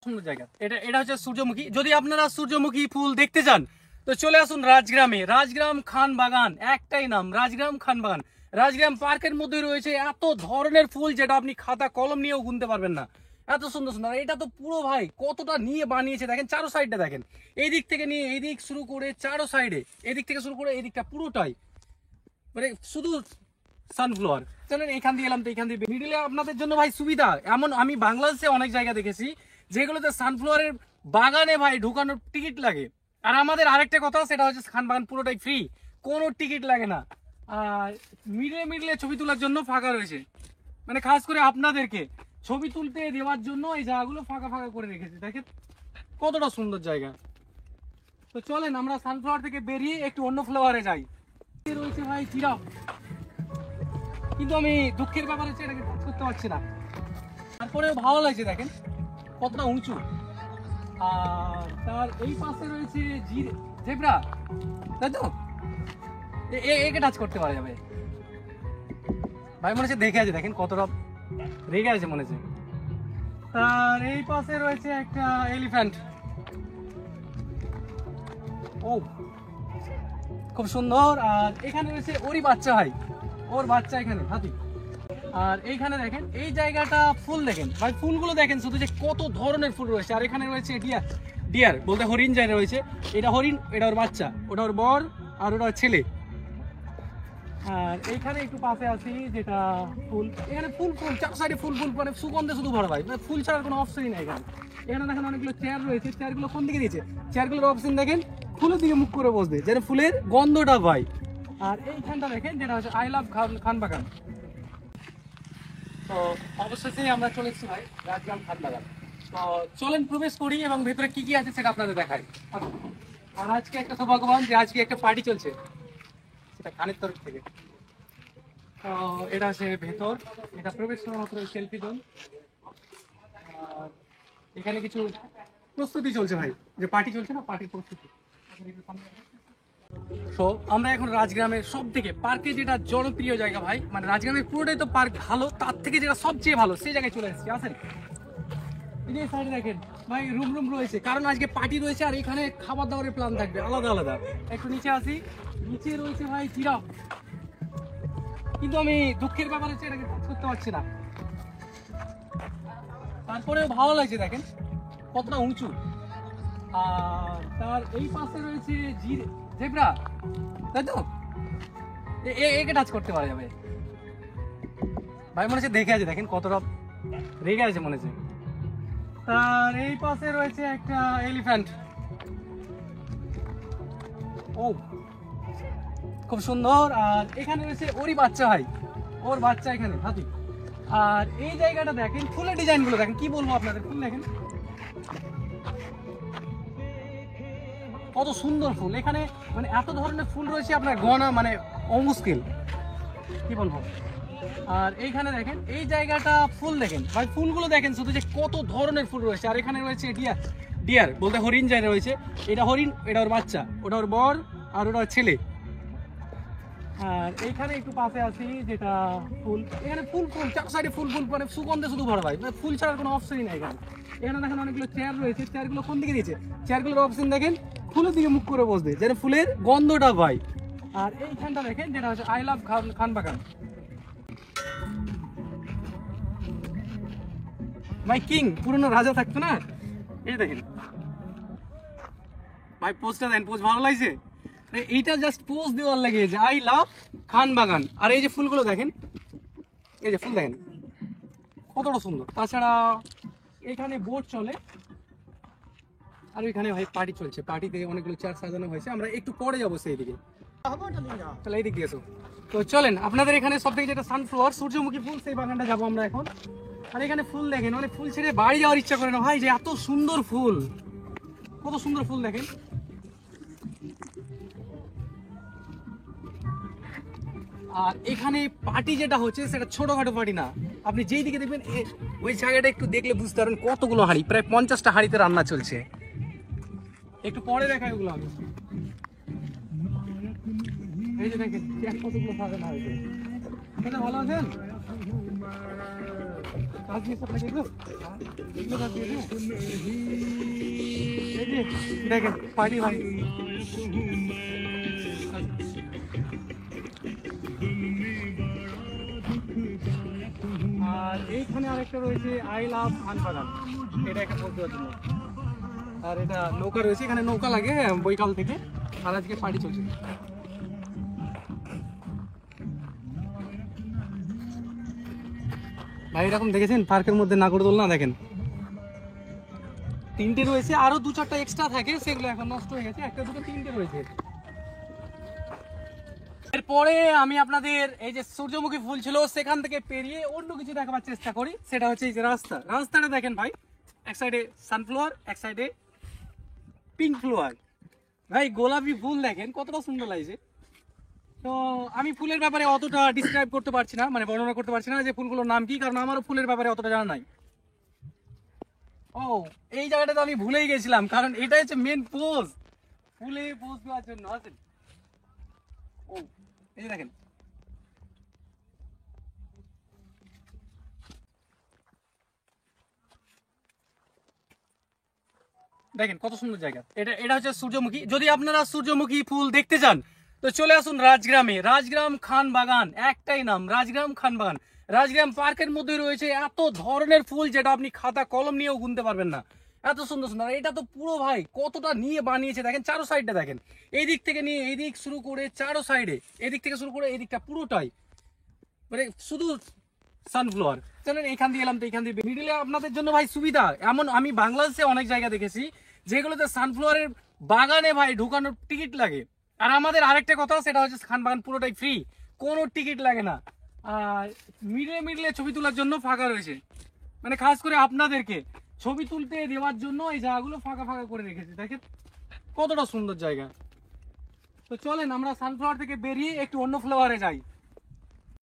সুন্দর জায়গা। এটা এটা হচ্ছে সূর্যমুখী। যদি আপনারা সূর্যমুখী ফুল দেখতে চান তো চলে আসুন রাজগ্রামে। রাজগ্রাম খান বাগান, একটাই নাম, রাজগ্রাম খান বাগান। রাজগ্রাম পার্কের মধ্যে রয়েছে এত ধরনের ফুল যেটা আপনি খাতা কলম নিয়েও গুনতে পারবেন না, এত সুন্দর সুন্দর। এটা তো পুরো ভাই কতটা নিয়ে বানিয়েছে দেখেন, চারো সাইডটা দেখেন, এই দিক থেকে নিয়ে এই দিক শুরু করে চারো সাইডে, এদিক থেকে শুরু করে এই দিকটা পুরোটাই মানে শুধু সানফ্লাওয়ার। চলেন এখান দিয়ে এলাম তো এখান দিয়ে মিডিলে আপনাদের জন্য ভাই সুবিধা। এমন আমি বাংলাদেশে অনেক জায়গা দেখেছি যেগুলোতে সানফ্লাওয়ারের বাগানে ভাই ঢুকানোর টিকিট লাগে। আর আমাদের আরেকটা কথা, সেটা হচ্ছে খান বাগান পুরোটাই ফ্রি, কোনো টিকিট লাগে না। আর মিডিলে মিডিলে ছবি তোলার জন্য ফাঁকা রয়েছে, মানে খাস করে আপনাদেরকে ছবি তুলতে দেওয়ার জন্য এই জায়গাগুলো ফাঁকা ফাঁকা করে রেখেছে। দেখেন কতটা সুন্দর জায়গা। তো চলেন আমরা সানফ্লাওয়ার থেকে বেরিয়ে একটু অন্য ফ্লাওয়ারে যাই। রয়েছে ভাই জিরাফ, কিন্তু আমি দুঃখের ব্যাপার হচ্ছে এটাকে টাচ করতে পারছি না। তারপরেও ভালো লাগছে দেখেন কতটা উঁচু। আর তার এই পাশে রয়েছে জেব্রা, তাই তো একে টাচ করতে পারা যাবে ভাই, মনে হচ্ছে দেখে আছে দেখেন কতটা রেগে আছে মনে হচ্ছে। তার এই পাশে রয়েছে একটা এলিফ্যান্ট, ও খুব সুন্দর। আর এখানে রয়েছে ওরই বাচ্চা ভাই, ওর বাচ্চা এখানে হাতি। আর এইখানে দেখেন এই জায়গাটা ফুল দেখেন ভাই, ফুলগুলো দেখেন শুধু যে কত ধরনের ফুল রয়েছে। আর এখানে রয়েছে ডিয়ার, ডিয়ার বলতে হরিণ জায়গা রয়েছে। এটা হরিণ, এটা ওর বাচ্চা, ওটা ওর বর আর ওটা ছেলে। আর এইখানে একটু পাশে আছি যেটা ফুল, এখানে ফুল ফুল চার সাইডে ফুল ফুল, মানে সুগন্ধে শুধু ভরা ভাই, মানে ফুল ছাড়ার কোনো অপশনই নেই এখানে। এখানে দেখেন অনেকগুলো চেয়ার রয়েছে, চেয়ারগুলো কোন দিকে দিয়েছে, চেয়ারগুলোর অপশন দেখেন ফুলের দিকে মুখ করে বসবে, যেন ফুলের গন্ধটা ভাই। আর এইখানটা দেখেন যেটা হচ্ছে আই লাভ খান বাগান। তো অবশেষে আমরা চলে এসেছি ভাই রাজগ্রাম খান বাগান। তো চলেন প্রবেশ করি এবং ভেতরে কি কি আছে সেটা আপনাদের দেখাই। আর আজকে একটা সৌভাগ্যবান যে আজকে একটা পার্টি চলছে, সেটা খানের তরফ থেকে। তো এটা আছে ভেতর, এটা প্রবেশ করার মাত্র সেলফি জোন। আর এখানে কিছু প্রস্তুতি চলছে ভাই, যে পার্টি চলছে না, পার্টির প্রস্তুতি। তো আমরা এখন রাজগ্রামের সব থেকে পার্কে যেটা জনপ্রিয় জায়গা ভাই, মানে রাজগ্রামের পুরোটাই তো পার্ক ভালো, তার থেকে যেটা সবচেয়ে ভালো সেই জায়গায় চলে এসেছি। আসেন এই যে সাইডে দেখেন ভাই, রুম রুম রয়েছে, কারণ আজকে পার্টি রয়েছে আর এখানে খাবার দাবারের প্ল্যান থাকবে আলাদা আলাদা। একটু নিচে আসি, নিচে রয়েছে ভাই জিরাফ, কিন্তু আমি দুঃখের ব্যাপার হচ্ছে এটাকে টাচ করতে পারছি না। তারপরেও ভালো লাগছে দেখেন কতটা উঁচু। আর তার এই পাশে রয়েছে জেব্রা, তাই তো একে টাচ করতে পারা যাবে ভাই, মনে হচ্ছে দেখে আছে দেখেন কতটা রেগে আছে মনে হচ্ছে। তার এই পাশে রয়েছে একটা এলিফ্যান্ট, ও খুব সুন্দর। আর এখানে রয়েছে ওরই বাচ্চা ভাই, ওর বাচ্চা এখানে হাতি। আর এই জায়গাটা দেখেন ফুলের ডিজাইন গুলো দেখেন, কি বলবো আপনাদের, ফুল দেখেন কত সুন্দর ফুল এখানে, মানে এত ধরনের ফুল রয়েছে আপনার গণা মানে অমুশকিল, কি বলবো। আর এইখানে দেখেন এই জায়গাটা ফুল দেখেন ভাই, ফুলগুলো দেখেন শুধু যে কত ধরনের ফুল রয়েছে। আর এখানে রয়েছে ডিয়ার, ডিয়ার বলতে হরিণ জায়গা রয়েছে। এটা হরিণ, এটা ওর বাচ্চা, ওটা ওর বর আর ওটা ওর ছেলে। আর এইখানে একটু পাশে আছি যেটা ফুল, এখানে ফুল ফুল চার সাইডে ফুল ফুল, মানে সুগন্ধে শুধু ভরা ভাই, মানে ফুল ছাড়ার কোনো অপশনই নাই এখানে। এখানে দেখেন অনেকগুলো চেয়ার রয়েছে, চেয়ারগুলো কোন দিকে দিয়েছে, চেয়ারগুলোর অপশন দেখেন ফুলের দিকে মুখ করে বসবে, যেন ফুলের গন্ধটা ভাই। আর এইখানটা দেখেন যেটা হচ্ছে আই লাভ খান বাগান ভাই, কিং পুরনো রাজা থাকতো না, এই দেখেন ভাই পোস্টটা দেন, পোস্ট ভালো লাগছে। এইটা জাস্ট পোস্ট দেওয়ার লাগে যে আই লাভ খান বাগান। আর এই যে ফুলগুলো দেখেন, এই যে ফুল দেখেন কতটা সুন্দর। তাছাড়া এখানে বোট চলে, আর ওইখানে ভাই পার্টি চলছে, পার্টিতে অনেকগুলো চেয়ার সাজানো হয়েছে, আমরা একটু পরে যাবো সেই দিকে, তাহলে এই দিক দিয়ে এসো। তো চলেন আপনাদের এখানে সব থেকে যেটা সানফ্লাওয়ার সূর্যমুখী ফুল, সেই বাগানটা যাবো আমরা এখন। আর এখানে ফুল দেখেন, মানে ফুল ছেড়ে বাড়ি যাওয়ার ইচ্ছা করে না ভাই, যে এত সুন্দর ফুল, কত সুন্দর ফুল দেখেন। আর এখানে পার্টি যেটা হচ্ছে সেটা ছোটখাটো পার্টি না, আপনি যেই দিকে দেখবেন ওই জায়গাটা একটু দেখলে বুঝতে পারবেন কতগুলো হাঁড়ি, প্রায় 50টা হাঁড়িতে রান্না চলছে। একটু পরে দেখাই ওগুলো আমি। এই যে দেখেন কতগুলো সাজানো হয়েছে, ভালো আছেন। দেখেন পার্টি ভাই, আর এইখানে আরেকটা রয়েছে আই লাভ খানবাগান, এটা একটা পোস্ট দেওয়ার জন্য। আর এটা নৌকা রয়েছে, এখানে নৌকা লাগে বৈকাল থেকে, আর আজকে পার্টি চলছে। ভাই এরকম দেখেছেন পার্কের মধ্যে নাগরদোলনা, দেখেন তিনটে রয়েছে, আরো দু চারটা এক্সট্রা থাকে, সেগুলো এখন নষ্ট হয়ে গেছে, একটা দুটো তিনটে রয়েছে। এরপরে আমি আপনাদের এই যে সূর্যমুখী ফুল ছিল সেখান থেকে পেরিয়ে অন্য কিছু দেখাবার চেষ্টা করি, সেটা হচ্ছে এই যে রাস্তাটা দেখেন ভাই, এক সাইডে সানফ্লাওয়ার, এক সাইডে পিঙ্ক ফ্লাওয়ার। ভাই গোলাপি ফুল দেখেন কতটা সুন্দর লাগছে। তো আমি ফুলের ব্যাপারে অতটা ডিসক্রাইব করতে পারছি না, মানে বর্ণনা করতে পারছি না যে ফুলগুলোর নাম কি, কারণ আমারও ফুলের ব্যাপারে অতটা জানা নাই। ও এই জায়গাটা তো আমি ভুলেই গেছিলাম, কারণ এটা হচ্ছে মেন পোজ, ফুলে পোজ দেওয়ার জন্য আছেন। ও এই যে দেখেন, দেখেন কত সুন্দর জায়গা। এটা হচ্ছে সূর্যমুখী। যদি আপনারা সূর্যমুখী ফুল দেখতে চান তো চলে আসুন রাজগ্রামে, রাজগ্রাম খান বাগান, একটাই নাম রাজগ্রাম খান বাগান। রাজগ্রাম পার্কের মধ্যে রয়েছে এত ধরনের ফুল যেটা আপনি খাতা কলম নিয়েও গুনতে পারবেন না, এত সুন্দর সুন্দর। এটা তো পুরো ভাই কতটা নিয়ে বানিয়েছে দেখেন, চারো সাইডটা দেখেন, এই দিক থেকে নিয়ে এই দিক শুরু করে চারো সাইডে, এদিক থেকে শুরু করে এই দিকটা পুরোটাই মানে শুধু সানফ্লাওয়ার। চলেন এখান দিয়ে এলাম তো এখান দিয়ে মিডিলে আপনাদের জন্য ভাই সুবিধা, এমন আমি বাংলাদেশে অনেক জায়গা দেখেছি যেগুলোতে সানফ্লাওয়ারের বাগানে ভাই ঢুকানোর টিকিট লাগে। আর আমাদের আরেকটা কথা, সেটা হচ্ছে খান বাগান পুরোটাই ফ্রি, কোনো টিকিট লাগে না। আর মিডিলে ছবি তোলার জন্য ফাঁকা রয়েছে, মানে খাস করে আপনাদেরকে ছবি তুলতে দেওয়ার জন্য এই জায়গাগুলো ফাঁকা ফাঁকা করে রেখেছে, দেখেন কতটা সুন্দর জায়গা। তো চলেন আমরা সানফ্লাওয়ার থেকে বেরিয়ে একটু অন্য ফ্লাওয়ারে যাই।